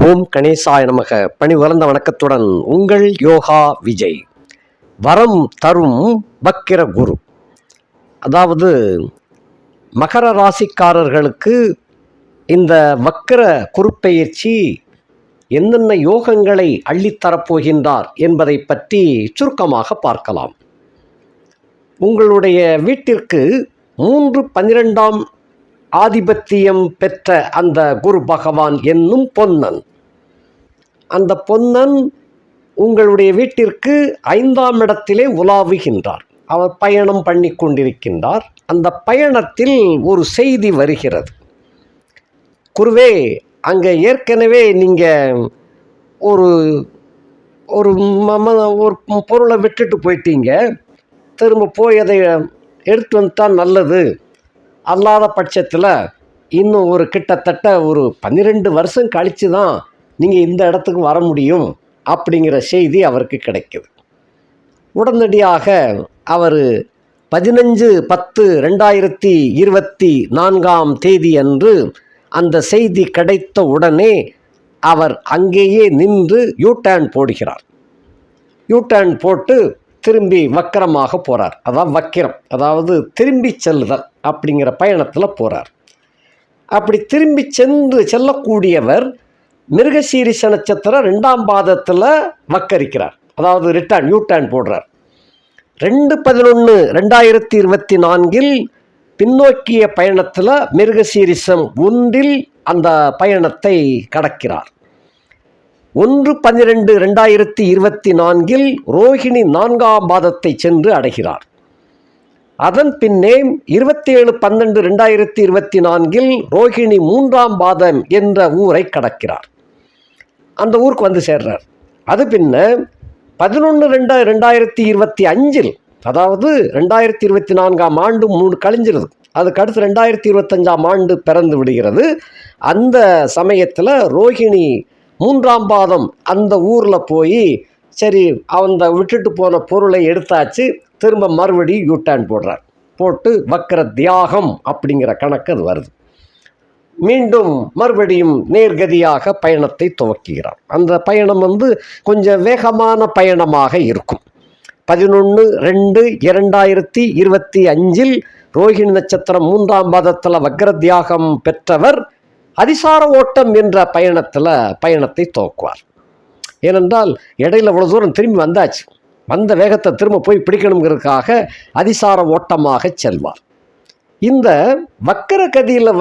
ஓம் கணேசாய நமக. பணி வளர்ந்த வணக்கத்துடன் உங்கள் யோகா விஜய். வரம் தரும் வக்கிர குரு. அதாவது மகர ராசிக்காரர்களுக்கு இந்த வக்கிர குருப்பெயர்ச்சி என்னென்ன யோகங்களை அள்ளித்தரப்போகின்றார் என்பதை பற்றி சுருக்கமாக பார்க்கலாம். உங்களுடைய வீட்டிற்கு 3/12 ஆதிபத்தியம் பெற்ற அந்த குரு பகவான் என்னும் பொன்னன், அந்த பொன்னன் உங்களுடைய வீட்டிற்கு 5ஆம் இடத்திலே உலாவுகின்றார். அவர் பயணம் பண்ணி கொண்டிருக்கின்றார். அந்த பயணத்தில் ஒரு செய்தி வருகிறது. குருவே, அங்கே ஏற்கனவே நீங்கள் ஒரு ஒரு பொருளை விட்டுட்டு போயிட்டீங்க, திரும்ப போய் அதை எடுத்து வந்துட்டால் நல்லது, அல்லாத பட்சத்தில் இன்னும் கிட்டத்தட்ட 12 வருஷம் கழித்து தான் நீங்கள் இந்த இடத்துக்கு வர முடியும் அப்படிங்கிற செய்தி அவருக்கு கிடைக்குது. உடனடியாக அவர் 15/10/2024 அன்று அந்த செய்தி கிடைத்த உடனே அவர் அங்கேயே நின்று யூ-டர்ன் போடுகிறார். யூ-டர்ன் போட்டு திரும்பி வக்கரமாக போகிறார். அதான் வக்கிரம், அதாவது திரும்பி செல்லுதல் அப்படிங்கிற பயணத்தில் போகிறார். அப்படி திரும்பி செல்லக்கூடியவர் மிருகசீரிஷ நட்சத்திரம் 2ஆம் பாதத்தில் வக்கரிக்கிறார். அதாவது ரிட்டர்ன் யூ-டர்ன் போடுறார். 2/11/2024 பின்னோக்கிய பயணத்தில் மிருகசீரிஷம் 1 அந்த பயணத்தை கடக்கிறார். 1/12/2024 ரோஹிணி 4ஆம் பாதத்தை சென்று அடைகிறார். அதன் பின்னே 27/12/2024 ரோஹிணி 3ஆம் பாதம் என்ற ஊரை கடக்கிறார். அந்த ஊருக்கு வந்து சேர்றார். அது பின்ன 11/2/2025, அதாவது 2024ஆம் ஆண்டு 3 கழிஞ்சிருது. அதுக்கு அடுத்து 2025ஆம் ஆண்டு பிறந்து விடுகிறது. அந்த சமயத்தில் ரோஹிணி 3ஆம் பாதம் அந்த ஊரில் போய் சரி அந்த விட்டுட்டு போன பொருளை எடுத்தாச்சு, திரும்ப மறுபடியும் யூ-டர்ன் போடுறார். போட்டு வக்கர தியாகம் அப்படிங்கிற கணக்கு அது வருது. மீண்டும் மறுபடியும் நேர்கதியாக பயணத்தை துவக்குகிறார். அந்த பயணம் கொஞ்சம் வேகமான பயணமாக இருக்கும். 11/2/2025 ரோஹிணி நட்சத்திரம் 3ஆம் பாதத்தில் வக்கர தியாகம் பெற்றவர் அதிசார ஓட்டம் என்ற பயணத்தை துவக்குவார். ஏனென்றால் இடையில இவ்வளோ தூரம் திரும்பி வந்தாச்சு, வந்த வேகத்தை திரும்ப போய் பிடிக்கணுங்கிறதுக்காக அதிசார ஓட்டமாக செல்வார். இந்த வக்கர கதியில்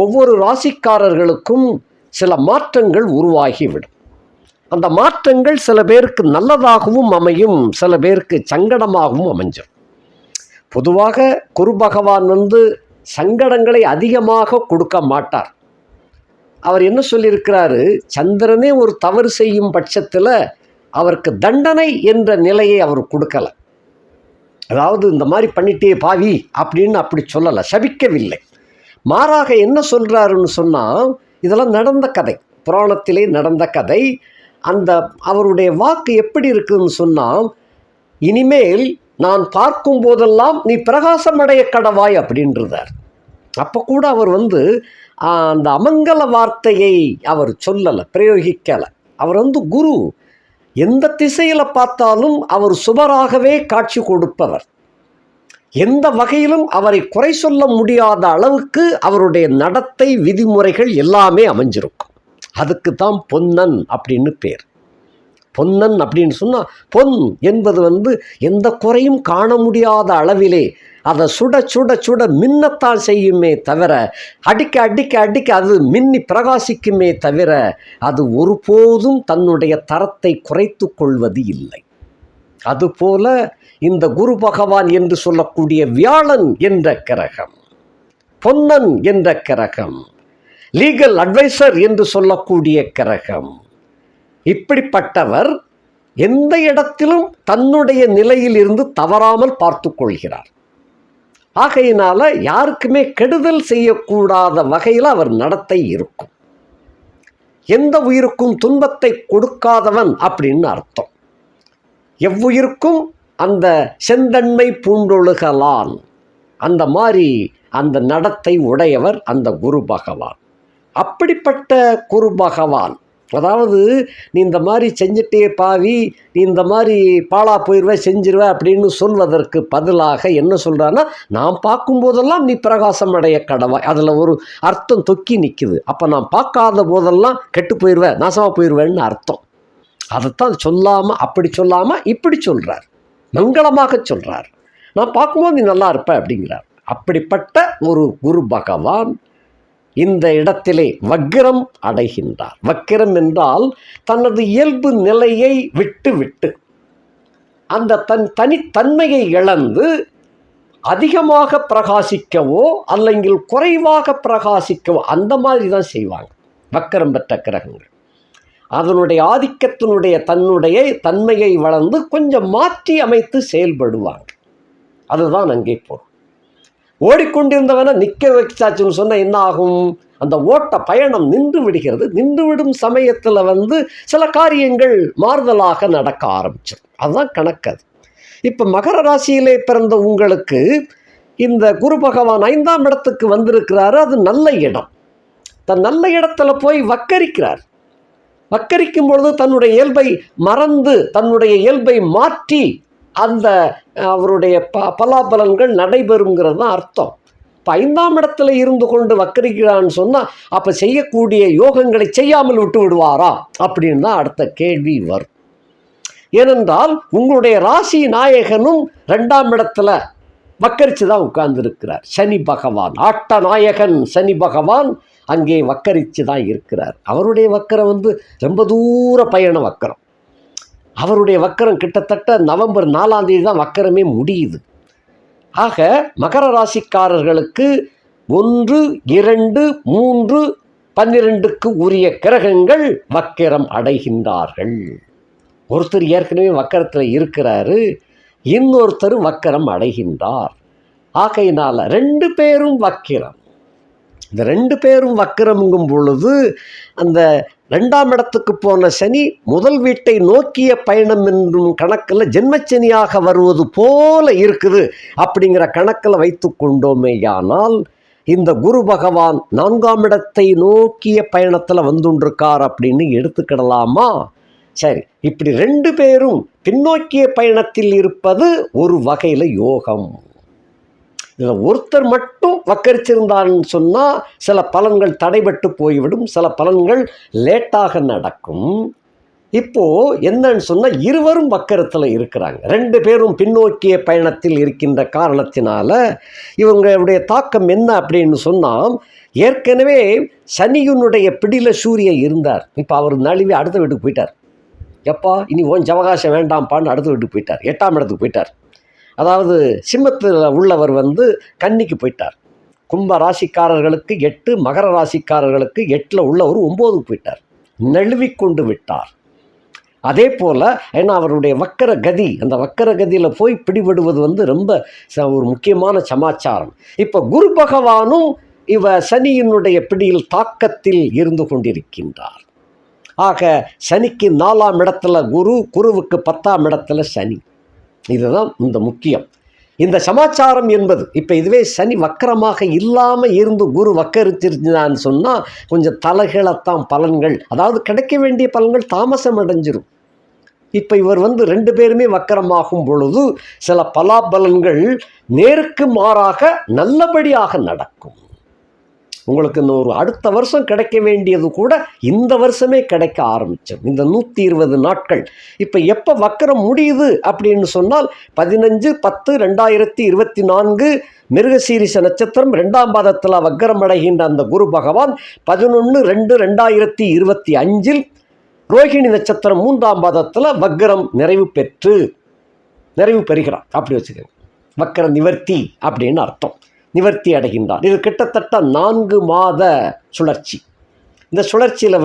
ஒவ்வொரு ராசிக்காரர்களுக்கும் சில மாற்றங்கள் உருவாகிவிடும். அந்த மாற்றங்கள் சில பேருக்கு நல்லதாகவும் அமையும், சில பேருக்கு சங்கடமாகவும் அமைஞ்சிடும். பொதுவாக குரு பகவான் சங்கடங்களை அதிகமாக கொடுக்க மாட்டார். அவர் என்ன சொல்லியிருக்கிறாரு, சந்திரனே ஒரு தவறு செய்யும் பட்சத்தில் அவருக்கு தண்டனை என்ற நிலையை அவர் கொடுக்கலை. அதாவது இந்த மாதிரி பண்ணிட்டே பாவி அப்படின்னு அப்படி சொல்லலை, சபிக்கவில்லை. மாறாக என்ன சொல்கிறாருன்னு சொன்னால், இதெல்லாம் நடந்த கதை, புராணத்திலே நடந்த கதை. அந்த அவருடைய வாக்கு எப்படி இருக்குதுன்னு சொன்னால், இனிமேல் நான் பார்க்கும் போதெல்லாம் நீ பிரகாசமடைய கடவாய் அப்படின்றார். அப்போ கூட அவர் அந்த அமங்கல வார்த்தையை அவர் சொல்லலை, பிரயோகிக்கலை. அவர் குரு, எந்த திசையில் பார்த்தாலும் அவர் சுபராகவே காட்சி கொடுப்பவர். எந்த வகையிலும் அவரை குறை சொல்ல முடியாத அளவுக்கு அவருடைய நடத்தை விதிமுறைகள் எல்லாமே அமைஞ்சிருக்கும். அதுக்கு தான் பொன்னன் அப்படின்னு பேர். பொன்னன் அப்படின்னு சொன்னால், பொன் என்பது எந்த குறையும் காண முடியாத அளவிலே அதை சுட சுட சுட மின்னத்தான் செய்யுமே தவிர, அடிக்க அடிக்க அடிக்க அது மின்னி பிரகாசிக்குமே தவிர, அது ஒருபோதும் தன்னுடைய தரத்தை குறைத்து கொள்வது இல்லை. அதுபோல இந்த குரு பகவான் என்று சொல்லக்கூடிய வியாழன் என்ற கிரகம், பொன்னன் என்ற கிரகம், லீகல் அட்வைசர் என்று சொல்லக்கூடிய கிரகம், இப்படிப்பட்டவர் எந்த இடத்திலும் தன்னுடைய நிலையில் இருந்து தவறாமல் பார்த்து கொள்கிறார். ஆகையினால யாருக்குமே கெடுதல் செய்யக்கூடாத வகையில் அவர் நடத்தை இருக்கும். எந்த உயிருக்கும் துன்பத்தை கொடுக்காதவன் அப்படின்னு அர்த்தம். எவ்வுயிருக்கும் அந்த செந்தன்மை பூண்டொழுகலான், அந்த மாதிரி அந்த நடத்தை உடையவர் அந்த குரு பகவான். அப்படிப்பட்ட குரு பகவான் அதாவது நீ இந்த மாதிரி செஞ்சுட்டே பாவி, நீ இந்த மாதிரி பாழா போயிடுவ செஞ்சிருவ அப்படின்னு சொல்வதற்கு பதிலாக என்ன சொல்கிறான்னா, நான் பார்க்கும்போதெல்லாம் நீ பிரகாசம் அடைய கடவாய். அதில் ஒரு அர்த்தம் தொக்கி நிற்குது. அப்போ நான் பார்க்காத போதெல்லாம் கெட்டு போயிடுவேன், நாசமாக போயிடுவேன்னு அர்த்தம். அதைத்தான் சொல்லாமல் அப்படி சொல்லாமல் இப்படி சொல்கிறார், மங்களமாக சொல்கிறார். நான் பார்க்கும்போது நீ நல்லா இருப்ப அப்படிங்கிறார். அப்படிப்பட்ட ஒரு குரு பகவான் இந்த இடத்திலே வக்கிரம் அடைகின்றார். வக்கிரம் என்றால் தனது இயல்பு நிலையை விட்டு விட்டு அந்த தனித்தன்மையை இழந்து அதிகமாக பிரகாசிக்கவோ அல்லங்கில் குறைவாக பிரகாசிக்கவோ அந்த மாதிரி தான் செய்வாங்க வக்கிரம் பெற்ற கிரகங்கள். அதனுடைய ஆதிக்கத்தினுடைய தன்மையை வளர்ந்து கொஞ்சம் மாற்றி அமைத்து செயல்படுவாங்க. அதுதான் அங்கே பொருள். ஓடிக்கொண்டிருந்தவனை நிற்க வச்சாச்சுன்னு சொன்னால் என்ன ஆகும்? அந்த ஓட்ட பயணம் நின்று விடுகிறது. நின்று விடும் சமயத்தில் சில காரியங்கள் மாறுதலாக நடக்க ஆரம்பிச்சிடும். அதுதான் கணக்கு. அது இப்போ மகர ராசியிலே பிறந்த உங்களுக்கு இந்த குரு பகவான் 5ஆம் இடத்துக்கு வந்திருக்கிறாரு. அது நல்ல இடம். நல்ல இடத்துல போய் வக்கரிக்கிறார். வக்கரிக்கும் பொழுது தன்னுடைய இயல்பை மறந்து தன்னுடைய இயல்பை மாற்றி அந்த அவருடைய பலாபலன்கள் நடைபெறுங்கிறது தான் அர்த்தம். இப்போ 5ஆம் இடத்துல இருந்து கொண்டு வக்கரிக்கிறான்னு சொன்னால் அப்போ செய்யக்கூடிய யோகங்களை செய்யாமல் விட்டு விடுவாரா அப்படின்னு தான் அடுத்த கேள்வி வரும். ஏனென்றால் உங்களுடைய ராசி நாயகனும் 2ஆம் இடத்துல வக்கரித்து தான் உட்கார்ந்துருக்கிறார். சனி பகவான், ஆட்ட நாயகன் சனி பகவான் அங்கே வக்கரித்து தான் இருக்கிறார். அவருடைய வக்கரம் ரொம்ப தூர பயண வக்கரம். அவருடைய வக்கரம் கிட்டத்தட்ட நவம்பர் 4ஆம் தேதி தான் வக்கரமே முடியுது. ஆக மகர ராசிக்காரர்களுக்கு 1, 2, 3, 12க்கு உரிய கிரகங்கள் வக்கிரம் அடைகின்றார்கள். ஒருத்தர் ஏற்கனவே வக்கரத்தில் இருக்கிறாரு, இன்னொருத்தர் வக்கரம் அடைகின்றார். ஆகையினால 2 பேரும் வக்கிரம். இந்த 2 பேரும் வக்கிரம்ங்கும் பொழுது அந்த 2ஆம் இடத்துக்கு போன சனி முதல் வீட்டை நோக்கிய பயணம் என்னும் கணக்கில் ஜென்மச்சனியாக வருவது போல இருக்குது அப்படிங்கிற கணக்கில் வைத்து கொண்டோமேயானால் இந்த குரு பகவான் 4ஆம் இடத்தை நோக்கிய பயணத்தில் வந்துருக்கார் அப்படின்னு எடுத்துக்கிடலாமா? சரி, இப்படி 2 பேரும் பின்னோக்கிய பயணத்தில் இருப்பது ஒரு வகையில் யோகம். இதில் ஒருத்தர் மட்டும் வக்கரிச்சிருந்தான்னு சொன்னால் சில பலன்கள் தடைபட்டு போய்விடும், சில பலன்கள் லேட்டாக நடக்கும். இப்போது என்னன்னு சொன்னால் இருவரும் வக்கரத்தில் இருக்கிறாங்க. 2 பேரும் பின்னோக்கிய பயணத்தில் இருக்கின்ற காரணத்தினால இவங்களுடைய தாக்கம் என்ன அப்படின்னு சொன்னால், ஏற்கனவே சனியினுடைய பிடியில் சூரியன் இருந்தார். இப்போ அவர் நழுவி அடுத்த வீட்டுக்கு போயிட்டார். எப்பா இனி ஜவகாசம் வேண்டாம்ப்பான்னு அடுத்த வீட்டுக்கு போயிட்டார். 8ஆம் இடத்துக்கு போயிட்டார். அதாவது சிம்மத்தில் உள்ளவர் கன்னிக்கு போயிட்டார். கும்ப ராசிக்காரர்களுக்கு 8, மகர ராசிக்காரர்களுக்கு 8ல் உள்ளவர் 9க்கு போயிட்டார். நழுவிக்கொண்டு விட்டார். அதே போல் ஏன்னா அவருடைய வக்கர கதி, அந்த வக்கர கதியில் போய் பிடிபடுவது ரொம்ப ஒரு முக்கியமான சமாச்சாரம். இப்போ குரு பகவானும் சனியினுடைய பிடியில் தாக்கத்தில் இருந்து கொண்டிருக்கின்றார். ஆக சனிக்கு 4ஆம் இடத்துல குரு, குருவுக்கு 10ஆம் இடத்துல சனி. இதுதான் இந்த முக்கியம். இந்த சமாச்சாரம் என்பது இப்போ இதுவே சனி வக்கரமாக இல்லாமல் இருந்து குரு வக்கரிச்சிருந்தான்னு சொன்னால் கொஞ்சம் தலைகீழத்தான் பலன்கள், அதாவது கிடைக்க வேண்டிய பலன்கள் தாமசம் அடைஞ்சிரும். இப்போ இவர் 2 பேருமே வக்கரமாகும் பொழுது சில பலாபலன்கள் நேருக்கு மாறாக நல்லபடியாக நடக்கும். உங்களுக்கு இன்னொரு அடுத்த வருஷம் கிடைக்க வேண்டியது கூட இந்த வருஷமே கிடைக்க ஆரம்பிச்சோம். இந்த 120 நாட்கள் இப்போ எப்போ வக்கரம் முடியுது அப்படின்னு சொன்னால் 15/10/2024 மிருகசீரிஷ நட்சத்திரம் 2ஆம் பாதத்தில் வக்கரம் அடைகின்ற அந்த குரு பகவான் 11/2/2025 ரோஹிணி நட்சத்திரம் 3ஆம் பாதத்தில் வக்கரம் நிறைவு பெறுகிறார். அப்படி வச்சுக்கோங்க. வக்கர நிவர்த்தி அப்படின்னு அர்த்தம். நிவர்த்தி அடைகின்றார். இது கிட்டத்தட்ட 4 மாத சுழற்சி. இந்த சுழற்சியில்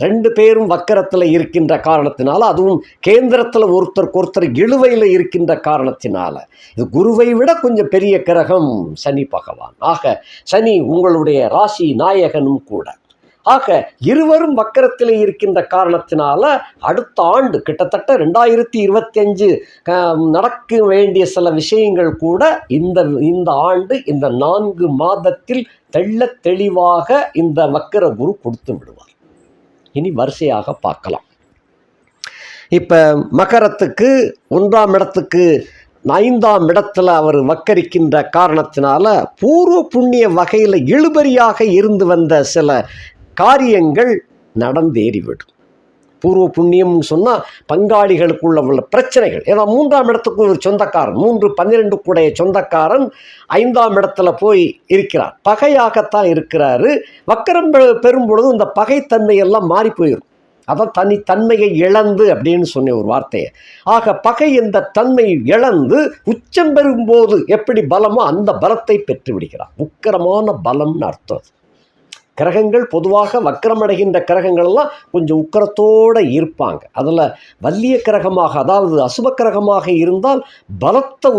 2 பேரும் வக்கரத்தில் இருக்கின்ற காரணத்தினால, அதுவும் கேந்திரத்தில் ஒருத்தருக்கு இழுவையில் இருக்கின்ற காரணத்தினால இது குருவை விட கொஞ்சம் பெரிய கிரகம் சனி பகவான். ஆக சனி உங்களுடைய ராசி நாயகனும் கூட. ஆக இருவரும் வக்கரத்தில் இருக்கின்ற காரணத்தினால அடுத்த ஆண்டு கிட்டத்தட்ட 2025 நடக்க வேண்டிய சில விஷயங்கள் கூட இந்த ஆண்டு இந்த 4 மாதத்தில் தெளிவாக இந்த வக்கர குரு கொடுத்து விடுவார். இனி வரிசையாக பார்க்கலாம். இப்போ மகரத்துக்கு 1ஆம் இடத்துக்கு 5ஆம் இடத்துல அவர் வக்கரிக்கின்ற காரணத்தினால பூர்வ புண்ணிய வகையில் இழுபறியாக இருந்து வந்த சில காரியங்கள் நடந்தேறிவிடும். பூர்வ புண்ணியம்னு சொன்னால் பங்காளிகளுக்குள்ள உள்ள பிரச்சனைகள். ஏன்னா 3ஆம் இடத்துக்கு ஒரு சொந்தக்காரன், 3-12 கூடைய சொந்தக்காரன் 5ஆம் இடத்துல போய் இருக்கிறார். பகையாகத்தான் இருக்கிறாரு. வக்கரம் பெறும் பொழுது இந்த பகைத்தன்மையெல்லாம் மாறி போயிடும். அதான் தனித்தன்மையை இழந்து அப்படின்னு சொன்ன ஒரு வார்த்தையை. ஆக பகை என்ற தன்மை இழந்து உச்சம் பெறும்போது எப்படி பலமோ அந்த பலத்தை பெற்று விடுகிறார். உக்கிரமான பலம்னு அர்த்தம். கிரகங்கள் பொதுவாக வக்கரமடைகின்ற கிரகங்கள்லாம் கொஞ்சம் உக்கரத்தோடு இருப்பாங்க. அதில் வல்லிய கிரகமாக, அதாவது அசுப கிரகமாக இருந்தால் பலத்த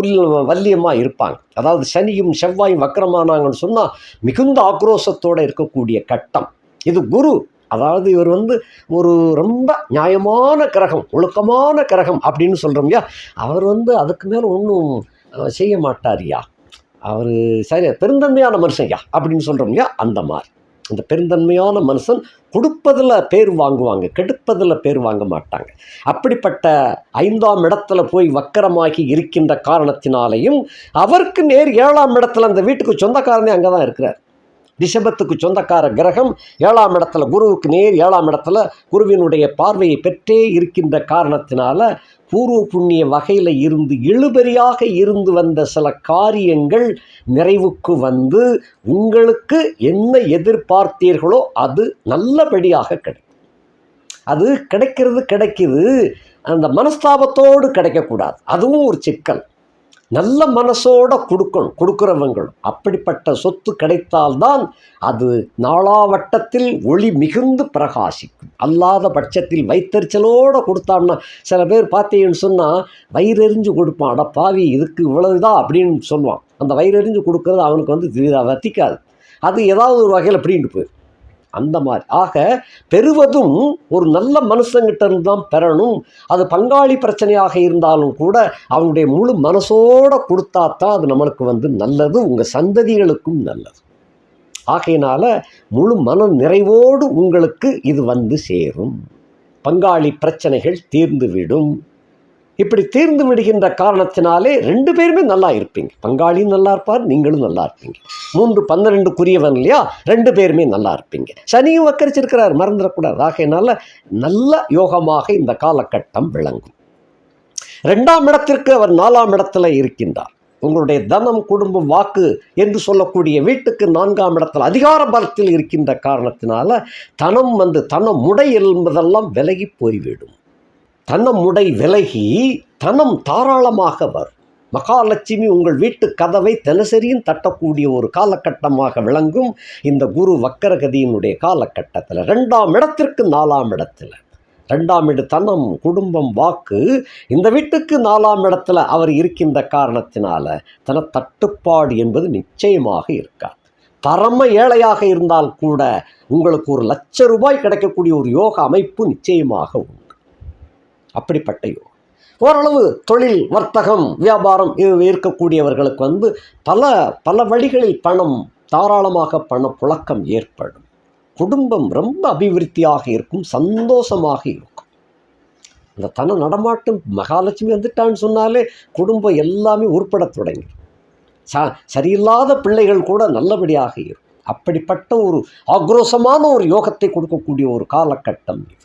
வல்லியமாக இருப்பாங்க. அதாவது சனியும் செவ்வாயும் வக்கரமானாங்கன்னு சொன்னால் மிகுந்த ஆக்ரோஷத்தோடு இருக்கக்கூடிய கட்டம். இது குரு, அதாவது இவர் ஒரு ரொம்ப நியாயமான கிரகம், ஒழுக்கமான கிரகம் அப்படின்னு சொல்கிறோம் இல்லையா. அவர் அதுக்கு மேலே ஒன்றும் செய்ய மாட்டாரியா, அவர் சரி பெருந்தன்மையான மனுஷன்யா அப்படின்னு சொல்கிறோம் இல்லையா. அந்த மாதிரி அந்த பெருந்தன்மையான மனுஷன் கொடுப்பதில் பேர் வாங்குவாங்க, கெடுப்பதில் பேர் வாங்க மாட்டாங்க. அப்படிப்பட்ட 5ஆம் இடத்துல போய் வக்கரமாகி இருக்கின்ற காரணத்தினாலேயும் அவருக்கு நேர் 7ஆம் இடத்துல அந்த வீட்டுக்கு சொந்தக்காரனே அங்கே தான் இருக்கிறார். ரிஷபத்துக்கு சொந்தக்கார கிரகம் 7ஆம் இடத்துல, குருவுக்கு நேர் 7ஆம் இடத்துல குருவினுடைய பார்வையை பெற்றே இருக்கின்ற காரணத்தினால பூர்வ புண்ணிய வகையில் இருந்து இழுபறியாக இருந்து வந்த சில காரியங்கள் நிறைவுக்கு உங்களுக்கு என்ன எதிர்பார்த்தீர்களோ அது நல்லபடியாக கிடைக்கும். அது கிடைக்குது, அந்த மனஸ்தாபத்தோடு கிடைக்கக்கூடாது. அதுவும் ஒரு சிக்கல். நல்ல மனசோட கொடுக்குறவங்களும் அப்படிப்பட்ட சொத்து கிடைத்தால்தான் அது நாளாவட்டத்தில் ஒளி மிகுந்து பிரகாசிக்கும். அல்லாத பட்சத்தில் வைத்தறிச்சலோடு கொடுத்தான்னா, சில பேர் பார்த்தீங்கன்னு சொன்னால் வயிறெறிஞ்சு கொடுப்பான். அட பாவி இதுக்கு இவ்வளவுதான் அப்படின்னு சொல்லுவான். அந்த வயிறெறிஞ்சு கொடுக்கறது அவனுக்கு வத்திக்காது. அது ஏதாவது ஒரு வகையில் அப்படின்ட்டு போயிடும். அந்த மாதிரி. ஆக பெறுவதும் ஒரு நல்ல மனுஷங்கிட்ட இருந்து தான் பெறணும். அது பங்காளி பிரச்சனையாக இருந்தாலும் கூட அவனுடைய முழு மனசோடு கொடுத்தாத்தான் அது நம்மளுக்கு நல்லது, உங்கள் சந்ததிகளுக்கும் நல்லது. ஆகையினால முழு மன நிறைவோடு உங்களுக்கு இது சேரும். பங்காளி பிரச்சனைகள் தீர்ந்துவிடும். இப்படி தீர்ந்து விடுகின்ற காரணத்தினாலே 2 பேருமே நல்லா இருப்பீங்க. பங்காளியும் நல்லா இருப்பார், நீங்களும் நல்லா இருப்பீங்க. 3-12 இல்லையா, 2 பேருமே நல்லா இருப்பீங்க. சனியும் வக்கரிச்சிருக்கிறார், மறந்துடக்கூடாது. ஆகையினால நல்ல யோகமாக இந்த காலகட்டம் விளங்கும். 2ஆம் இடத்திற்கு அவர் 4ஆம் இடத்துல இருக்கின்றார். உங்களுடைய தனம், குடும்பம், வாக்கு என்று சொல்லக்கூடிய வீட்டுக்கு 4ஆம் இடத்துல அதிகார பலத்தில் இருக்கின்ற காரணத்தினால தனம் முடை என்பதெல்லாம் விலகி போய்விடும். தனமுடை விலகி தனம் தாராளமாக வரும். மகாலட்சுமி உங்கள் வீட்டு கதவை தினசரியும் தட்டக்கூடிய ஒரு காலகட்டமாக விளங்கும் இந்த குரு வக்கரகதியினுடைய காலகட்டத்தில். 2ஆம் இடத்திற்கு 4ஆம் இடத்துல, 2ஆம் இடம் தனம், குடும்பம், வாக்கு, இந்த வீட்டுக்கு 4ஆம் இடத்துல அவர் இருக்கின்ற காரணத்தினால தன தட்டுப்பாடு என்பது நிச்சயமாக இருக்காது. பரம ஏழையாக இருந்தால் கூட உங்களுக்கு ₹1,00,000 கிடைக்கக்கூடிய ஒரு யோக அமைப்பு நிச்சயமாக உண்டு. அப்படிப்பட்ட யோகம். ஓரளவு தொழில், வர்த்தகம், வியாபாரம் இருக்கக்கூடியவர்களுக்கு பல வழிகளில் பணம், தாராளமாக பணப்புழக்கம் ஏற்படும். குடும்பம் ரொம்ப அபிவிருத்தியாக இருக்கும், சந்தோஷமாக இருக்கும். இந்த தன நடமாட்டம் மகாலட்சுமி வந்துட்டான்னு சொன்னாலே குடும்பம் எல்லாமே உருப்பட தொடங்கிடும். சரியில்லாத பிள்ளைகள் கூட நல்லபடியாக இருக்கும். அப்படிப்பட்ட ஒரு ஆக்ரோஷமான ஒரு யோகத்தை கொடுக்கக்கூடிய ஒரு காலகட்டம் இது.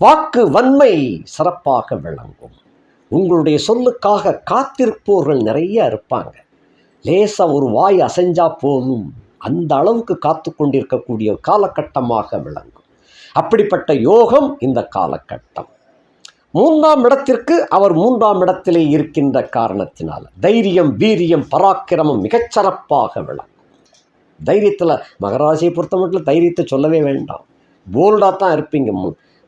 வாக்கு வன்மை சிறப்பாக விளங்கும். உங்களுடைய சொல்லுக்காக காத்திருப்பவர்கள் நிறைய இருப்பாங்க. லேசாக ஒரு வாய் அசைஞ்சா போதும், அந்த அளவுக்கு காத்து கொண்டிருக்கக்கூடிய காலகட்டமாக விளங்கும். அப்படிப்பட்ட யோகம் இந்த காலகட்டம். 3ஆம் இடத்திற்கு அவர் 3ஆம் இடத்திலே இருக்கின்ற காரணத்தினால தைரியம், வீரியம், பராக்கிரமம் மிகச்சிறப்பாக விளங்கும். தைரியத்தில் மகராசியை பொறுத்த மட்டும் தைரியத்தை சொல்லவே வேண்டாம். போல்டாக தான் இருப்பீங்க.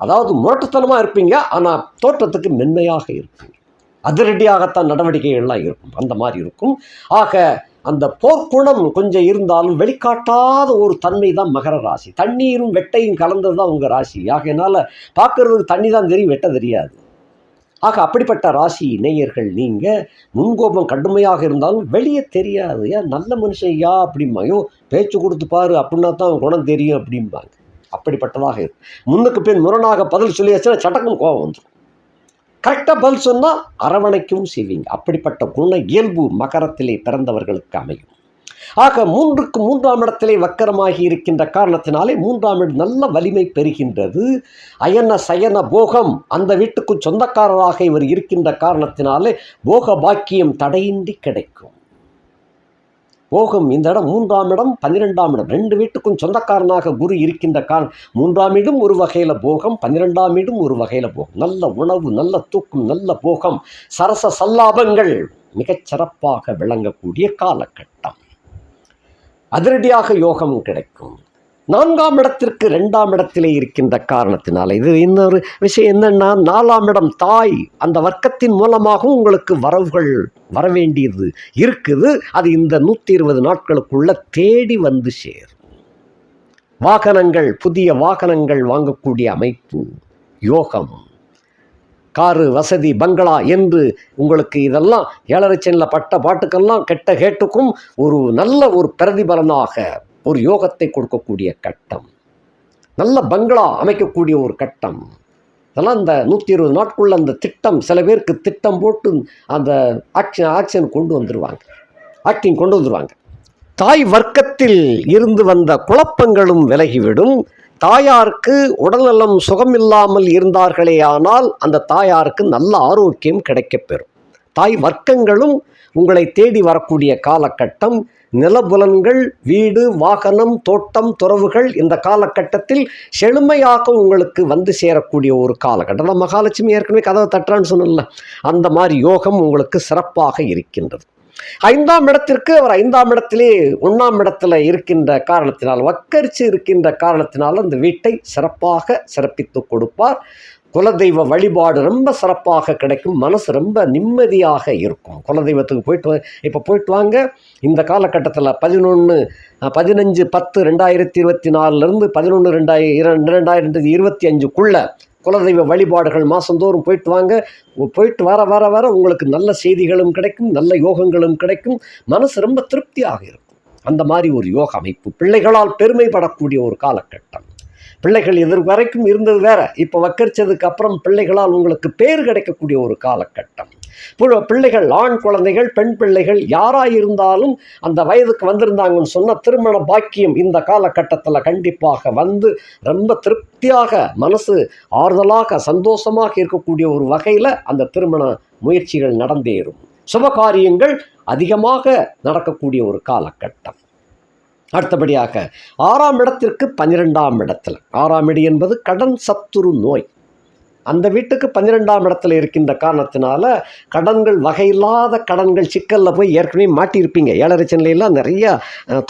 அதாவது முரட்டுத்தனமாக இருப்பீங்க, ஆனால் தோற்றத்துக்கு மென்மையாக இருப்பீங்க. அதிரடியாகத்தான் நடவடிக்கைகள்லாம் இருக்கும். அந்த மாதிரி இருக்கும். ஆக அந்த போர்க்குணம் கொஞ்சம் இருந்தாலும் வெளிக்காட்டாத ஒரு தன்மை தான் மகர ராசி. தண்ணீரும் வெட்டையும் கலந்தது தான் உங்கள் ராசி. ஆகையினால பார்க்கறதுக்கு தண்ணி தான் தெரியும், வெட்ட தெரியாது. ஆக அப்படிப்பட்ட ராசி நேயர்கள் நீங்கள். முன்கோபம் கடுமையாக இருந்தாலும் வெளியே தெரியாது. ஏன் நல்ல மனுஷன் அப்படிம்பாங்க. பேச்சு கொடுத்து பாரு அப்படின்னா தான் குணம் தெரியும் அப்படிம்பாங்க. அப்படிப்பட்டதாக இருக்கும். முன்னுக்கு பின் முரணாக பதில் சொல்லியாச்சுன்னா சட்டக்கும் கோபம் வந்துடும். கரெக்டாக பதில் சொன்னால் அரவணைக்கவும் செய்வீங்க. அப்படிப்பட்ட குண இயல்பு மகரத்திலே பிறந்தவர்களுக்கு அமையும். ஆக 3க்கு 3ஆம் இடத்திலே வக்கரமாகி இருக்கின்ற காரணத்தினாலே 3ஆம் இடம் நல்ல வலிமை பெறுகின்றது. அயன சயன போகம் அந்த வீட்டுக்கு சொந்தக்காரராக இவர் இருக்கின்ற காரணத்தினாலே போக பாக்கியம் தடையின்றி கிடைக்கும். போகம் இந்த இடம் 3ஆம் இடம் 12ஆம் இடம் 2 வீட்டுக்கும் சொந்தக்காரனாக குரு இருக்கின்ற காரணம் 3ஆம் இடம் ஒரு வகையில் போகம், 12ஆம் இடம் ஒரு வகையில் போகம். நல்ல உணவு, நல்ல தூக்கம், நல்ல போகம், சரச சல்லாபங்கள் மிகச் சிறப்பாக விளங்கக்கூடிய காலகட்டம். அதிரடியாக யோகம் கிடைக்கும். 4ஆம் இடத்திற்கு 2ஆம் இடத்திலே இருக்கின்ற காரணத்தினால இது இன்னொரு விஷயம் என்னன்னா, 4ஆம் இடம் தாய் அந்த வர்க்கத்தின் மூலமாகவும் உங்களுக்கு வரவுகள் வரவேண்டியது இருக்குது. அது இந்த 120 நாட்களுக்குள்ள தேடி வந்து சேரும். வாகனங்கள், புதிய வாகனங்கள் வாங்கக்கூடிய அமைப்பு, யோகம், காரு வசதி, பங்களா என்று உங்களுக்கு இதெல்லாம் 7.5 சனியில் பட்ட பாட்டுக்கெல்லாம் கெட்ட கேட்டுக்கும் ஒரு நல்ல ஒரு பிரதிபலனாக ஒரு யோகத்தை கொடுக்கக்கூடிய கட்டம். நல்ல பங்களா அமைக்கக்கூடிய ஒரு கட்டம். இதெல்லாம் இந்த 120 நாட்குள்ள அந்த திட்டம், சில பேருக்கு திட்டம் போட்டு அந்த ஆக்ஷன் கொண்டு வந்துடுவாங்க, ஆக்டிங் கொண்டு வந்துடுவாங்க. தாய் வர்க்கத்தில் இருந்து வந்த குழப்பங்களும் விலகிவிடும். தாயாருக்கு உடல்நலம் சுகமில்லாமல் இருந்தார்களே ஆனால் அந்த தாயாருக்கு நல்ல ஆரோக்கியம் கிடைக்கப்பெறும். தாய் வர்க்கங்களும் உங்களை தேடி வரக்கூடிய காலகட்டம். நிலபுலன்கள், வீடு, வாகனம், தோட்டம், துறவுகள் இந்த காலகட்டத்தில் செழுமையாக உங்களுக்கு வந்து சேரக்கூடிய ஒரு காலகட்டம். மகாலட்சுமி ஏற்கனவே கதவை தட்டுறான்னு சொன்னல, அந்த மாதிரி யோகம் உங்களுக்கு சிறப்பாக இருக்கின்றது. 5ஆம் இடத்திற்கு அவர் 5ஆம் இடத்திலே 1ஆம் இடத்துல இருக்கின்ற காரணத்தினால், வக்கரிச்சு இருக்கின்ற காரணத்தினால் அந்த வீட்டை சிறப்பாக சிறப்பித்து கொடுப்பார். குலதெய்வ வழிபாடு ரொம்ப சிறப்பாக கிடைக்கும். மனசு ரொம்ப நிம்மதியாக இருக்கும். குலதெய்வத்துக்கு போயிட்டு வாங்க. இந்த காலகட்டத்தில் 15/10/2024 11/2025 குலதெய்வ வழிபாடுகள் மாதந்தோறும் போயிட்டு வாங்க. போயிட்டு வர வர வர உங்களுக்கு நல்ல செய்திகளும் கிடைக்கும், நல்ல யோகங்களும் கிடைக்கும். மனசு ரொம்ப திருப்தியாக இருக்கும். அந்த மாதிரி ஒரு யோக அமைப்பு. பிள்ளைகளால் பெருமைப்படக்கூடிய ஒரு காலகட்டம். பிள்ளைகள் வரைக்கும் இருந்தது வேற, இப்போ வக்கரிச்சதுக்கு அப்புறம் பிள்ளைகளால் உங்களுக்கு பேர் கிடைக்கக்கூடிய ஒரு காலகட்டம். பிள்ளைகள், ஆண் குழந்தைகள், பெண் பிள்ளைகள் யாராக இருந்தாலும் அந்த வயதுக்கு வந்திருந்தாங்கன்னு சொன்னால் திருமண பாக்கியம் இந்த காலகட்டத்தில் கண்டிப்பாக வந்து ரொம்ப திருப்தியாக, மனசு ஆறுதலாக, சந்தோஷமாக இருக்கக்கூடிய ஒரு வகையில் அந்த திருமண முயற்சிகள் நடந்தேறும். சுபகாரியங்கள் அதிகமாக நடக்கக்கூடிய ஒரு காலகட்டம். அடுத்தபடியாக 6ஆம் இடத்திற்கு 12ஆம் இடத்தில், 6ஆம் இடம் என்பது கடன், சத்துரு, நோய். அந்த வீட்டுக்கு 12ஆம் இடத்துல இருக்கின்ற காரணத்தினால கடன்கள், வகையில்லாத கடன்கள், சிக்கலில் போய் ஏற்கனவே மாட்டியிருப்பீங்க. 7.5 சனிலாம் நிறையா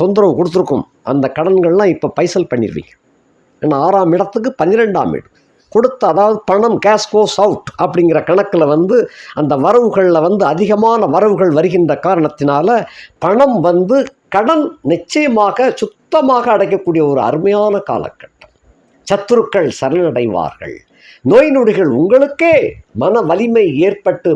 தொந்தரவு கொடுத்துருக்கும். அந்த கடன்கள்லாம் இப்போ பைசல் பண்ணிடுவீங்க. ஏன்னா 6ஆம் இடத்துக்கு 12ஆம் இடம் கொடுத்த, அதாவது பணம், கேஷ் கோஸ் அவுட் அப்படிங்கிற கணக்கில் வந்து அந்த வரவுகளில் வந்து அதிகமான வரவுகள் வருகின்ற காரணத்தினால பணம் வந்து கடன் நிச்சயமாக சுத்தமாக அடைக்கக்கூடிய ஒரு அருமையான காலகட்டம். சத்துருக்கள் சரணடைவார்கள். நோய் நொடிகள், உங்களுக்கே மன வலிமை ஏற்பட்டு,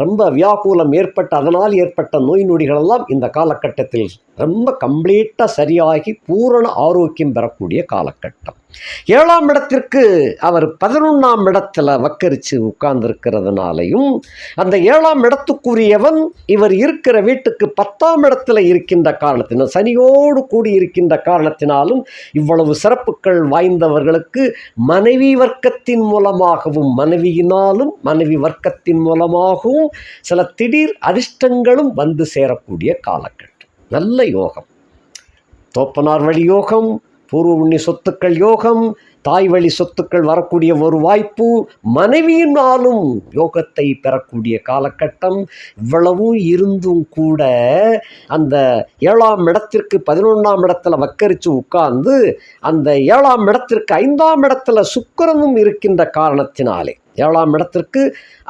ரொம்ப வியாகுலம் ஏற்பட்டு அதனால் ஏற்பட்ட நோய் நொடிகளெல்லாம் இந்த காலகட்டத்தில் ரொம்ப கம்ப்ளீட்டாக சரியாகி பூரண ஆரோக்கியம் பெறக்கூடிய காலகட்டம். 7ஆம் இடத்திற்கு அவர் 11ஆம் இடத்துல வக்கரித்து உட்கார்ந்துருக்கிறதுனாலையும், அந்த 7ஆம் இடத்துக்குரியவன் இவர் இருக்கிற வீட்டுக்கு 10ஆம் இடத்துல இருக்கின்ற காரணத்தினால், சனியோடு கூடி இருக்கின்ற காரணத்தினாலும் இவ்வளவு சிறப்புகள் வாய்ந்தவர்களுக்கு மனைவி வர்க்கத்தின் மூலமாகவும், மனைவியினாலும் மனைவி வர்க்கத்தின் மூலமாகவும் சில திடீர் அதிர்ஷ்டங்களும் வந்து சேரக்கூடிய காலகட்டம். நல்ல யோகம். தோப்பனார் வழி யோகம், பூர்வ புண்ணிய சொத்துக்கள் யோகம், தாய் வழி சொத்துக்கள் வரக்கூடிய ஒரு வாய்ப்பு, மனைவியினாலும் யோகத்தை பெறக்கூடிய காலகட்டம். இவ்வளவும் இருந்தும் கூட அந்த 7ஆம் இடத்திற்கு 11ஆம் இடத்துல வக்கரித்து உட்கார்ந்து அந்த 7ஆம் இடத்திற்கு 5ஆம் இடத்துல சுக்கிரனும் இருக்கின்ற காரணத்தினாலே, 7ஆம் இடத்திற்கு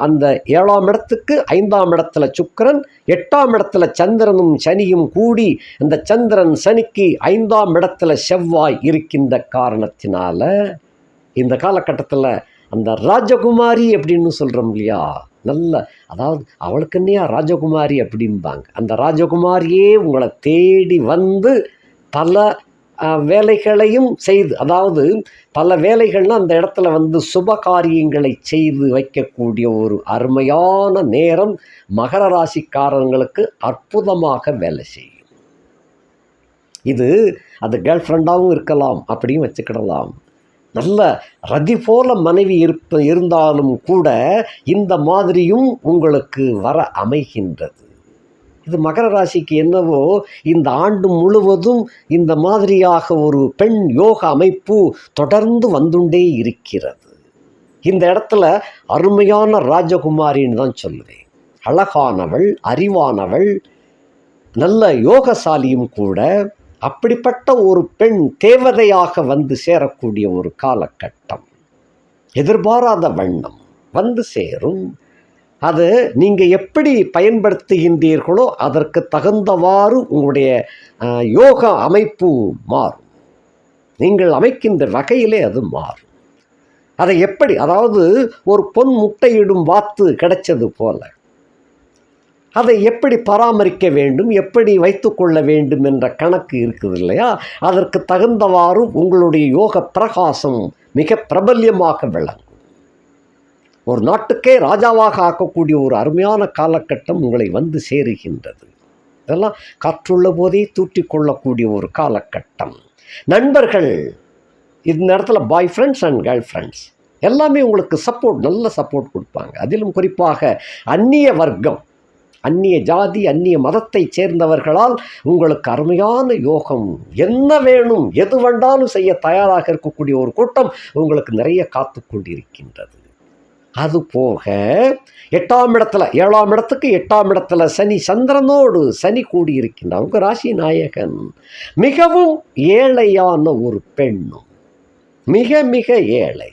அந்த 7ஆம் இடத்துக்கு 5ஆம் இடத்துல சுக்கிரன், 8ஆம் இடத்துல சந்திரனும் சனியும் கூடி, அந்த சந்திரன் சனிக்கு 5ஆம் இடத்துல செவ்வாய் இருக்கின்ற காரணத்தினால இந்த காலகட்டத்தில் அந்த ராஜகுமாரி அப்படின்னு சொல்கிறோம் இல்லையா, நல்ல, அதாவது அவளுக்குன்னையா ராஜகுமாரி அப்படிம்பாங்க. அந்த ராஜகுமாரியே உங்களை தேடி வந்து பல வேலைகளையும் செய்து, அதாவது பல வேலைகள்னால் அந்த இடத்துல வந்து சுப காரியங்களை செய்து வைக்கக்கூடிய ஒரு அருமையான நேரம் மகர ராசிக்காரங்களுக்கு அற்புதமாக வேலை செய்யும். இது அது கேர்ள் ஃப்ரெண்டாகவும் இருக்கலாம், அப்படியும் வச்சுக்கிடலாம். நல்ல ரதி போல மனைவி இருந்தாலும் கூட இந்த மாதிரியும் உங்களுக்கு வர அமைகின்றது. இது மகர ராசிக்கு என்னவோ இந்த ஆண்டு முழுவதும் இந்த மாதிரியாக ஒரு பெண் யோக அமைப்பு தொடர்ந்து வந்துண்டே இருக்கிறது. இந்த இடத்துல அருமையான ராஜகுமாரின்னு தான் சொல்லுவேன். அழகானவள், அறிவானவள், நல்ல யோகசாலியும் கூட. அப்படிப்பட்ட ஒரு பெண் தேவதையாக வந்து சேரக்கூடிய ஒரு காலகட்டம். எதிர்பாராத வண்ணம் வந்து சேரும். அது நீங்கள் எப்படி பயன்படுத்துகின்றீர்களோ அதற்கு தகுந்தவாறு உங்களுடைய யோக அமைப்பு மாறும். நீங்கள் அமைக்கின்ற வகையிலே அது மாறும். அதை எப்படி, அதாவது ஒரு பொன் முட்டையிடும் வாத்து கிடைச்சது போல அதை எப்படி பராமரிக்க வேண்டும், எப்படி வைத்து கொள்ள வேண்டும் என்ற கணக்கு இருக்குது இல்லையா? அதற்கு தகுந்தவாறு உங்களுடைய யோக பிரகாசம் மிக பிரபல்யமாக விளங்கும். ஒரு நாட்டுக்கே ராஜாவாக ஆக்கக்கூடிய ஒரு அருமையான காலகட்டம் உங்களை வந்து சேருகின்றது. இதெல்லாம் காற்றுள்ள போதே தூற்றி கொள்ளக்கூடிய ஒரு காலகட்டம். நண்பர்கள், இந்த இடத்துல bye friends and girl friends எல்லாமே உங்களுக்கு சப்போர்ட், நல்ல சப்போர்ட் கொடுப்பாங்க. அதிலும் குறிப்பாக அந்நிய வர்க்கம், அந்நிய ஜாதி, அந்நிய மதத்தை சேர்ந்தவர்களால் உங்களுக்கு அருமையான யோகம். என்ன வேணும், எது வேண்டாலும் செய்ய தயாராக இருக்கக்கூடிய ஒரு கூட்டம் உங்களுக்கு நிறைய காத்து கொண்டிருக்கின்றது. அதுபோக 8ஆம் இடத்துல, 7ஆம் இடத்துக்கு 8ஆம் இடத்துல சனி, சந்திரனோடு சனி கூடியிருக்கின்றார். உங்கள் ராசி நாயகன் மிகவும் ஏழையான ஒரு பெண்ணும், மிக மிக ஏழை,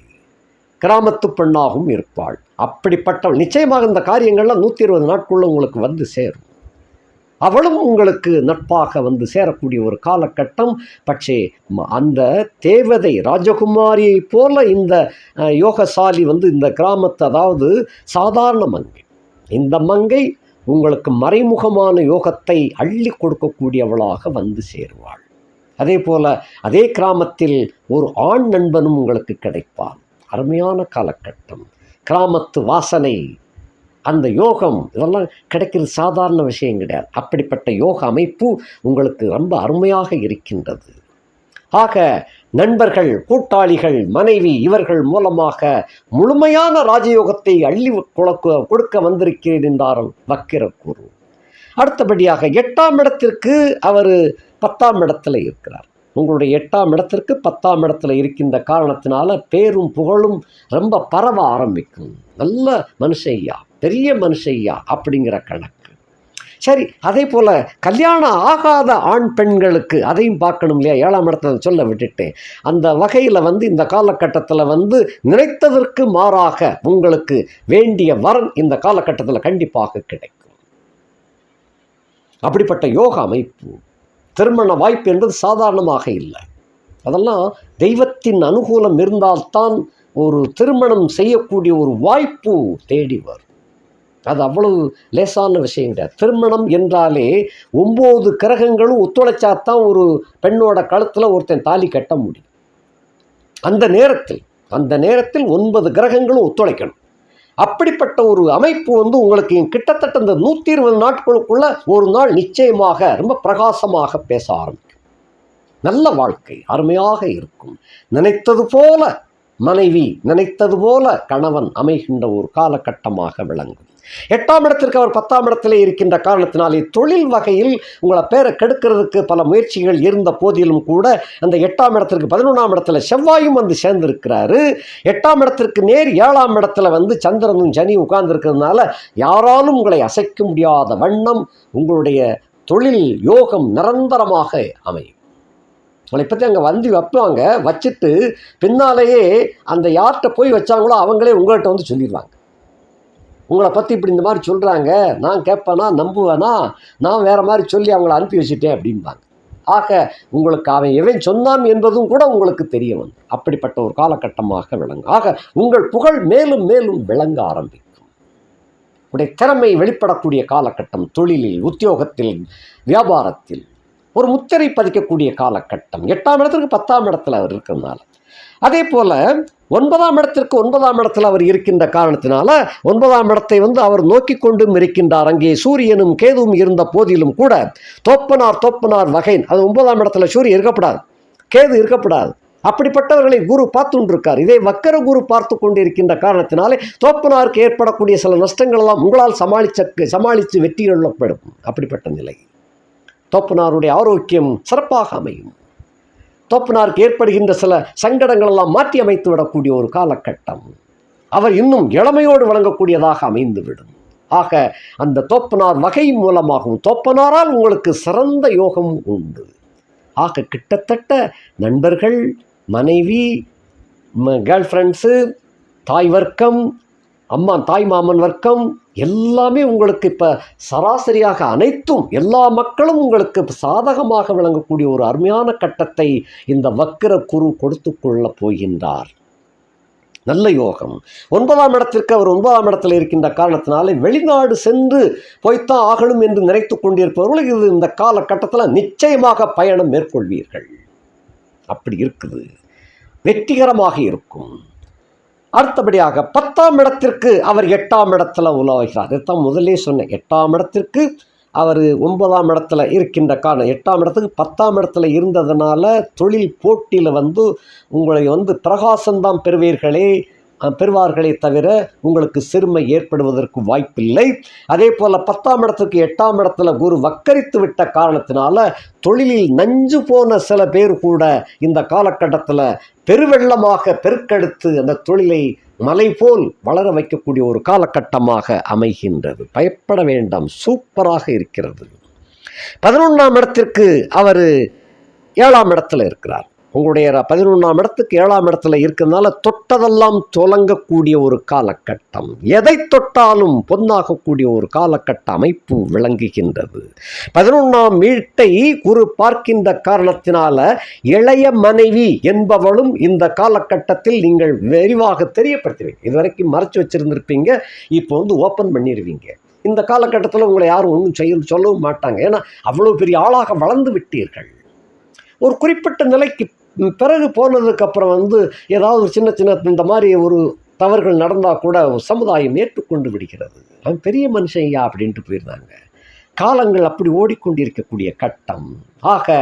கிராமத்து பெண்ணாகவும் இருப்பாள். அப்படிப்பட்டவள் நிச்சயமாக இந்த காரியங்கள்லாம் 120 நாட்களுள்ள உங்களுக்கு வந்து சேரும். அவளும் உங்களுக்கு நட்பாக வந்து சேரக்கூடிய ஒரு காலகட்டம். பட்சே அந்த தேவதை ராஜகுமாரியை போல இந்த யோகசாலி வந்து இந்த கிராமத்து, அதாவது சாதாரண மங்கை, இந்த மங்கை உங்களுக்கு மறைமுகமான யோகத்தை அள்ளி கொடுக்கக்கூடியவளாக வந்து சேருவாள். அதே போல் அதே கிராமத்தில் ஒரு ஆண் நண்பனும் உங்களுக்கு கிடைப்பான். அருமையான காலகட்டம். கிராமத்து வாசனை, அந்த யோகம், இதெல்லாம் கிடைக்கிறது சாதாரண விஷயம் கிடையாது. அப்படிப்பட்ட யோக அமைப்பு உங்களுக்கு ரொம்ப அருமையாக இருக்கின்றது. ஆக நண்பர்கள், கூட்டாளிகள், மனைவி இவர்கள் மூலமாக முழுமையான ராஜயோகத்தை அள்ளி கொடுக்க வந்திருக்கிறேன் என்றார் வக்கிர குரு. அடுத்தபடியாக 8ஆம் இடத்திற்கு அவர் 10ஆம் இடத்துல இருக்கிறார். உங்களுடைய 8ஆம் இடத்திற்கு 10ஆம் இடத்துல இருக்கின்ற காரணத்தினால பேரும் புகழும் ரொம்ப பரவ ஆரம்பிக்கும். நல்ல மனுஷையா, பெரிய மனுஷையா அப்படிங்கிற கணக்கு. சரி, அதே போல் கல்யாணம் ஆகாத ஆண் பெண்களுக்கு அதையும் பார்க்கணும் இல்லையா? 7ஆம் இடத்துல சொல்ல விட்டுட்டேன். அந்த வகையில் வந்து இந்த காலகட்டத்தில் வந்து நினைத்ததற்கு மாறாக உங்களுக்கு வேண்டிய வரன் இந்த காலகட்டத்தில் கண்டிப்பாக கிடைக்கும். அப்படிப்பட்ட யோக அமைப்பு, திருமண வாய்ப்பு என்பது சாதாரணமாக இல்லை. அதெல்லாம் தெய்வத்தின் அனுகூலம் இருந்தால்தான் ஒரு திருமணம் செய்யக்கூடிய ஒரு வாய்ப்பு தேடி வரும். அது அவ்வளவு லேசான விஷயம் கிடையாது. திருமணம் என்றாலே 9 கிரகங்களும் ஒத்துழைச்சாத்தான் ஒரு பெண்ணோட கழுத்தில் ஒருத்தன் தாலி கட்ட முடியும். அந்த நேரத்தில் 9 கிரகங்களும் ஒத்துழைக்கணும். அப்படிப்பட்ட ஒரு அமைப்பு வந்து உங்களுக்கு கிட்டத்தட்ட இந்த 120 நாட்களுக்குள்ள ஒரு நாள் நிச்சயமாக ரொம்ப பிரகாசமாக பேச ஆரம்பிக்கும். நல்ல வாழ்க்கை அருமையாக இருக்கும். நினைத்தது போல மனைவி, நினைத்தது போல கணவன் அமைகின்ற ஒரு காலகட்டமாக விளங்கும். 8ஆம் இடத்திற்கு அவர் 10ஆம் இடத்திலே இருக்கின்ற காரணத்தினாலே தொழில் வகையில் உங்களை பேரை கெடுக்கிறதுக்கு பல முயற்சிகள் இருந்த போதிலும் கூட அந்த 8ஆம் இடத்திற்கு 11ஆம் இடத்துல செவ்வாயும் வந்து சேர்ந்திருக்கிறாரு. 8ஆம் இடத்திற்கு நேர் 7ஆம் இடத்துல வந்து சந்திரனும் சனி உட்கார்ந்துருக்கிறதுனால யாராலும் உங்களை அசைக்க முடியாத வண்ணம் உங்களுடைய தொழில் யோகம் நிரந்தரமாக அமையும். உங்களை பற்றி அங்கே வந்து வைப்பாங்க, வச்சுட்டு பின்னாலேயே அந்த யார்கிட்ட போய் வச்சாங்களோ அவங்களே உங்கள்கிட்ட வந்து சொல்லிடுவாங்க. உங்களை பற்றி இப்படி இந்த மாதிரி சொல்கிறாங்க, நான் கேட்பேனா, நம்புவேனா, நான் வேறு மாதிரி சொல்லி அவங்கள அனுப்பி வச்சுட்டேன் அப்படின்பாங்க. ஆக உங்களுக்கு அவன் எவன் சொன்னான் என்பதும் கூட உங்களுக்கு தெரிய வந்து அப்படிப்பட்ட ஒரு காலகட்டமாக விளங்கும். ஆக உங்கள் புகழ் மேலும் மேலும் விளங்க ஆரம்பிக்கும். உடைய திறமை வெளிப்படக்கூடிய காலகட்டம். தொழிலில், உத்தியோகத்தில், வியாபாரத்தில் ஒரு முத்திரை பதிக்கக்கூடிய காலகட்டம். 8ஆம் இடத்திற்கு 10ஆம் இடத்துல அவர் இருக்கிறதுனால. அதே போல 9ஆம் இடத்திற்கு 9ஆம் இடத்துல அவர் இருக்கின்ற காரணத்தினால 9ஆம் இடத்தை அவர் நோக்கி கொண்டும் இருக்கின்றார். அங்கே சூரியனும் கேதுவும் இருந்த போதிலும் கூட தோப்பனார் வகை, அது 9ஆம் இடத்துல சூரியன் இருக்கப்படாது, கேது இருக்கப்படாது. அப்படிப்பட்டவர்களை குரு பார்த்து இருக்கார். இதை வக்கர குரு பார்த்து கொண்டு இருக்கின்ற காரணத்தினாலே தோப்பனாருக்கு ஏற்படக்கூடிய சில நஷ்டங்கள் எல்லாம் உங்களால் சமாளித்து வெற்றி கொள்ளப்படும். அப்படிப்பட்ட நிலை தோப்பனாருடைய ஆரோக்கியம் சிறப்பாக அமையும். தோப்பனாருக்கு ஏற்படுகின்ற சில சங்கடங்கள் எல்லாம் மாற்றி அமைத்து விடக்கூடிய ஒரு காலகட்டம். அவர் இன்னும் இளமையோடு வழங்கக்கூடியதாக அமைந்துவிடும். ஆக அந்த தோப்பனார் வகை மூலமாகவும் தோப்பனாரால் உங்களுக்கு சிறந்த யோகம் உண்டு. ஆக கிட்டத்தட்ட நண்பர்கள், மனைவி, கேர்ள் ஃப்ரெண்ட்ஸு, தாய் வர்க்கம், தாய் மாமன் வர்க்கம் எல்லாமே உங்களுக்கு இப்போ சராசரியாக அனைத்தும் எல்லா மக்களும் உங்களுக்கு சாதகமாக விளங்கக்கூடிய ஒரு அருமையான கட்டத்தை இந்த வக்கிர குரு கொடுத்து கொள்ளப் போகின்றார். நல்ல யோகம். 9ஆம் இடத்திற்கு அவர் 9ஆம் இடத்தில் இருக்கின்ற காரணத்தினாலே வெளிநாடு சென்று போய்த்தான் ஆகணும் என்று நினைத்து கொண்டிருப்பவர்கள் இது இந்த காலகட்டத்தில் நிச்சயமாக பயணம் மேற்கொள்வீர்கள். அப்படி இருக்குது, வெற்றிகரமாக இருக்கும். அடுத்தபடியாக 10ஆம் இடத்திற்கு அவர் 8ஆம் இடத்துல உலாவுகிறார். இதைத்தான் முதலே சொன்னேன். 8ஆம் இடத்திற்கு அவர் 9ஆம் இடத்துல இருக்கின்ற காரணம், 8ஆம் இடத்துக்கு 10ஆம் இடத்துல இருந்ததுனால தொழில் போட்டியில் உங்களை பிரகாசம்தான் பெறுவார்களே தவிர உங்களுக்கு சிறுமை ஏற்படுவதற்கு வாய்ப்பில்லை. அதே போல் 10ஆம் இடத்துக்கு 8ஆம் இடத்துல குரு வக்கரித்து விட்ட காரணத்தினால தொழிலில் நஞ்சு போன சில பேர் கூட இந்த காலகட்டத்தில் பெருவெள்ளமாக பெருக்கெடுத்து அந்த தொழிலை மலை போல் வளர வைக்கக்கூடிய ஒரு காலகட்டமாக அமைகின்றது. பயப்பட வேண்டாம், சூப்பராக இருக்கிறது. 11ஆம் இடத்திற்கு அவர் 7ஆம் இடத்துல இருக்கிறார். உங்களுடைய 11ஆம் இடத்துக்கு 7ஆம் இடத்துல இருக்கிறதுனால தொட்டதெல்லாம் தொடங்கக்கூடிய ஒரு காலகட்டம். எதை தொட்டாலும் பொன்னாகக்கூடிய ஒரு காலகட்ட அமைப்பு விளங்குகின்றது. 11ஆம் வீட்டை குரு பார்க்கின்ற காரணத்தினால இளைய மனைவி என்பவளும் இந்த காலகட்டத்தில் நீங்கள் விரிவாக தெரியப்படுத்துவீங்க. இதுவரைக்கும் மறைச்சு வச்சிருந்திருப்பீங்க, இப்போ ஓப்பன் பண்ணிடுவீங்க. இந்த காலகட்டத்தில் உங்களை யாரும் ஒன்றும் சொல்லவும் மாட்டாங்க. ஏன்னா அவ்வளோ பெரிய ஆளாக வளர்ந்து விட்டீர்கள். ஒரு குறிப்பிட்ட நிலைக்கு பிறகு போனதுக்கப்புறம் ஏதாவது சின்ன இந்த மாதிரி ஒரு தவறுகள் நடந்தால் கூட சமுதாயம் ஏற்றுக்கொண்டு விடுகிறது. அவன் பெரிய மனுஷன் அப்படின்ட்டு போயிருந்தாங்க. காலங்கள் அப்படி ஓடிக்கொண்டிருக்கக்கூடிய கட்டம். ஆக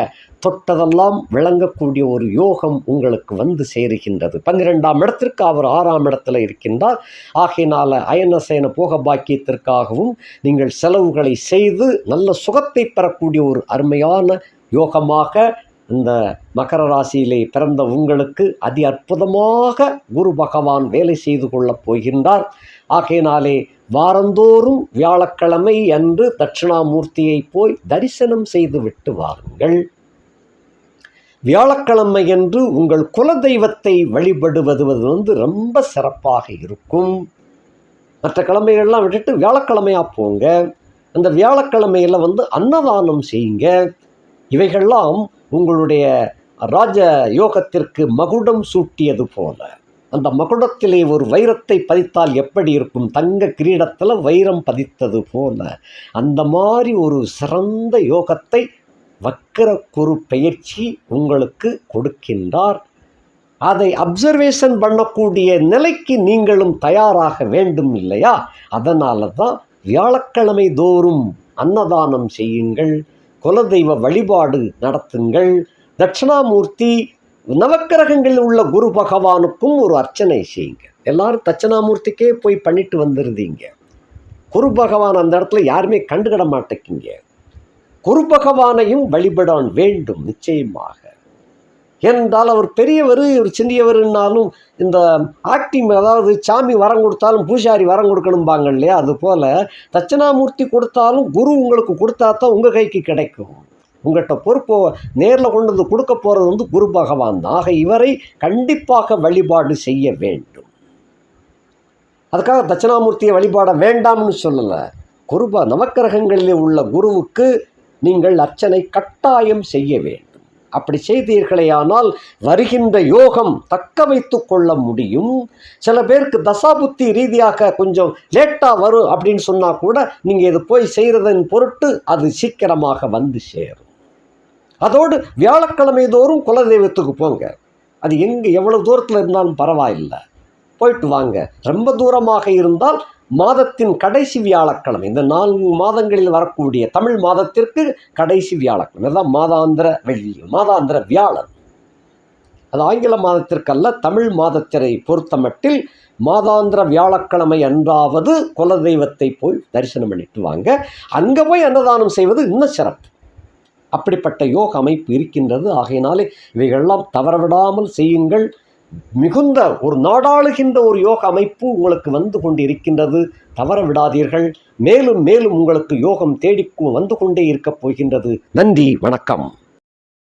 தொட்டதெல்லாம் விளங்கக்கூடிய ஒரு யோகம் உங்களுக்கு சேருகின்றது. 12ஆம் இடத்திற்கு அவர் 6ஆம் இடத்துல இருக்கின்றார். ஆகையினால அயனசேன போக பாக்கியத்திற்காகவும் நீங்கள் செலவுகளை செய்து நல்ல சுகத்தை பெறக்கூடிய ஒரு அருமையான யோகமாக இந்த மகர ராசியிலே பிறந்த உங்களுக்கு அதி அற்புதமாக குரு பகவான் வேலை செய்து கொள்ளப் போகின்றார். ஆகையினாலே வாரந்தோறும் வியாழக்கிழமை அன்று தட்சிணாமூர்த்தியை போய் தரிசனம் செய்து விட்டு வாருங்கள். வியாழக்கிழமை என்று உங்கள் குலதெய்வத்தை வழிபடுவது ரொம்ப சிறப்பாக இருக்கும். மற்ற கிழமைகள்லாம் விட்டுட்டு வியாழக்கிழமையாக போங்க. அந்த வியாழக்கிழமையில் அன்னதானம் செய்யுங்க. இவைகள்லாம் உங்களுடைய ராஜ யோகத்திற்கு மகுடம் சூட்டியது போல. அந்த மகுடத்திலே ஒரு வைரத்தை பதித்தால் எப்படி இருக்கும், தங்க கிரீடத்தில் வைரம் பதித்தது போல அந்த மாதிரி ஒரு சிறந்த யோகத்தை வக்கர குரு பெயர்ச்சி உங்களுக்கு கொடுக்கின்றார். அதை அப்சர்வேஷன் பண்ணக்கூடிய நிலைக்கு நீங்களும் தயாராக வேண்டும் இல்லையா? அதனால தான் வியாழக்கிழமை தோறும் அன்னதானம் செய்யுங்கள், குலதெய்வ வழிபாடு நடத்துங்கள். தட்சிணாமூர்த்தி நவக்கிரகங்களில் உள்ள குரு பகவானுக்கும் ஒரு அர்ச்சனை செய்யுங்க. எல்லாரும் தட்சிணாமூர்த்திக்கே போய் பண்ணிட்டு வந்துருந்தீங்க. குரு பகவான் அந்த இடத்துல யாருமே கண்டுகிட மாட்டேங்கிங்க. குரு பகவானையும் வழிபட வேண்டும் நிச்சயமாக. ஏனென்றால் அவர் பெரியவர், இவர் சிறியவர்னாலும் இந்த ஆக்டிங், அதாவது சாமி வரம் கொடுத்தாலும் பூசாரி வரம் கொடுக்கணும்பாங்க இல்லையா? அதுபோல் தட்சிணாமூர்த்தி கொடுத்தாலும் குரு உங்களுக்கு கொடுத்தா தான் உங்கள் கைக்கு கிடைக்கும். உங்கள்கிட்ட பொறுப்பை நேரில் கொண்டு கொடுக்க போகிறது குரு பகவான் தான். ஆக இவரை கண்டிப்பாக வழிபாடு செய்ய வேண்டும். அதுக்காக தட்சிணாமூர்த்தியை வழிபாட வேண்டாம்னு சொல்லலை. நவக்கிரகங்களிலே உள்ள குருவுக்கு நீங்கள் அர்ச்சனை கட்டாயம் செய்ய வேண்டும். அப்படி செய்தீர்களேயானால் வருகின்ற யோகம் தக்க வைத்து கொள்ள முடியும். சில பேருக்கு தசாபுத்தி ரீதியாக கொஞ்சம் லேட்டாக வரும் அப்படின்னு சொன்னால் கூட நீங்கள் இது போய் செய்கிறதன் பொருட்டு அது சீக்கிரமாக சேரும். அதோடு வியாழக்கிழமை தோறும் குலதெய்வத்துக்கு போங்க. அது எவ்வளவு தூரத்தில் இருந்தாலும் பரவாயில்லை, போயிட்டு வாங்க. ரொம்ப தூரமாக இருந்தால் மாதத்தின் கடைசி வியாழக்கிழமை, இந்த 4 மாதங்களில் வரக்கூடிய தமிழ் மாதத்திற்கு கடைசி வியாழக்கிழமை, அதுதான் மாதாந்திர வெள்ளி, மாதாந்திர வியாழன். அது ஆங்கில மாதத்திற்கல்ல, தமிழ் மாதத்தினை பொறுத்த மட்டில் மாதாந்திர வியாழக்கிழமை அன்றாவது குலதெய்வத்தை போய் தரிசனம் பண்ணிட்டு வாங்க. அங்கே போய் அன்னதானம் செய்வது இன்னும் சிறப்பு. அப்படிப்பட்ட யோக அமைப்பு இருக்கின்றது. ஆகையினாலே இவைகளெல்லாம் தவறவிடாமல் செய்யுங்கள். மிகுந்த ஒரு நாடாளுகின்ற ஒரு யோக அமைப்பு உங்களுக்கு வந்து கொண்டு இருக்கின்றது. தவற விடாதீர்கள். மேலும் மேலும் உங்களுக்கு யோகம் தேடி வந்து கொண்டே இருக்கப் போகின்றது. நன்றி, வணக்கம்.